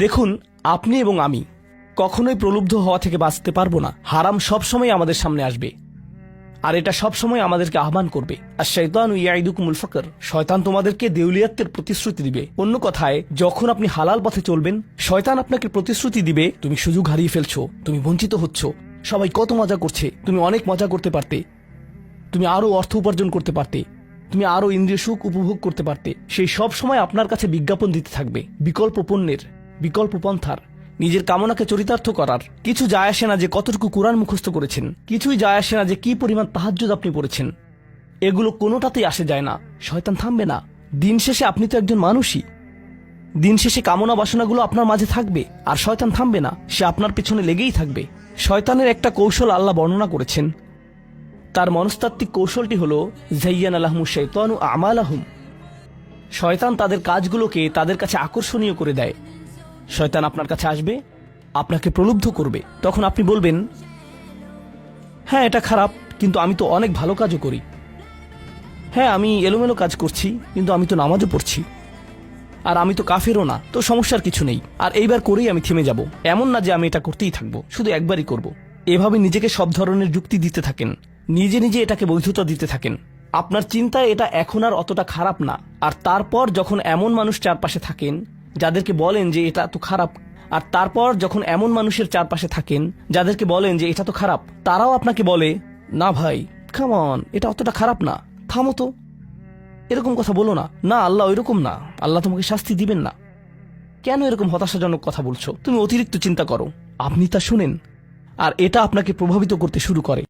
দেখুন, আপনি এবং আমি কখনোই প্রলুব্ধ হওয়া থেকে বাঁচতে পারবো না। হারাম সবসময় আমাদের সামনে আসবে, আর এটা সবসময় আমাদেরকে আহ্বান করবে। আর শাইতানু ইয়াইদুকুমুল ফাকর, শয়তান তোমাদেরকে দেউলিয়াতের প্রতিশ্রুতি দিবে। অন্য কথায়, যখন আপনি হালাল পথে চলবেন, শয়তান আপনাকে প্রতিশ্রুতি দিবে তুমি সুযোগ হারিয়ে ফেলছো, তুমি বঞ্চিত হচ্ছ, সবাই কত মজা করছে, তুমি অনেক মজা করতে পারতে, তুমি আরো অর্থ উপার্জন করতে পারতে, তুমি আরো ইন্দ্রিয় সুখ উপভোগ করতে পারতে। সেই সব সময় আপনার কাছে বিজ্ঞাপন দিতে থাকবে বিকল্প পণ্যের, বিকল্প পন্থার, নিজের কামনাকে চরিতার্থ করার। কিছু যায় আসে না যে কতটুকু কোরআন মুখস্থ করেছেন, কিছুই যায় আসে না যে কি পরিমাণ তাহাজ্জুদ আপনি পড়েছেন, এগুলো কোনোটাতেই আসে যায় না। শয়তান থামবে না। দিন শেষে আপনি তো একজন মানুষই। দিন শেষে কামনা বাসনাগুলো আপনার মাঝে থাকবে, আর শয়তান থামবে না, সে আপনার পেছনে লেগেই থাকবে। শয়তানের একটা কৌশল আল্লাহ বর্ণনা করেছেন। তার মনস্তাত্ত্বিক কৌশলটি হল যায়্যানা লাহুমুশ শাইতানু আমালাহুম। শয়তান তাদের কাজগুলোকে তাদের কাছে আকর্ষণীয় করে দেয়। শয়তান আপনার কাছে আসবে, আপনাকে প্রলুব্ধ করবে। তখন আপনি বলবেন, হ্যাঁ এটা খারাপ, কিন্তু আমি তো অনেক ভালো কাজও করি। হ্যাঁ আমি এলোমেলো কাজ করছি, কিন্তু আমি তো নামাজও পড়ছি। আর আমি তো কাফেরও না, তো সমস্যার কিছু নেই। আর এইবার করেই আমি থেমে যাব। এমন না যে আমি এটা করতেই থাকবো, শুধু একবারই করব। এভাবে নিজেকে সব ধরনের যুক্তি দিতে থাকেন, নিজে নিজে এটাকে বৈধতা দিতে থাকেন। আপনার চিন্তায় এটা এখন আর অতটা খারাপ না। আর তারপর যখন এমন মানুষ চারপাশে থাকেন যাদেরকে বলেন যে এটা তো খারাপ, আর তারপর যখন এমন মানুষের চারপাশে থাকেন যাদেরকে বলেন যে এটা তো খারাপ, তারাও আপনাকে বলে, না ভাই কাম অন, এটা অতটা খারাপ না, থামো তো, এরকম কথা বলো না, না আল্লাহ ওইরকম না, আল্লাহ তোমাকে শাস্তি দিবেন না, কেন এরকম হতাশাজনক কথা বলছো, তুমি অতিরিক্ত চিন্তা করো। আপনি তা শুনেন, আর এটা আপনাকে প্রভাবিত করতে শুরু করে।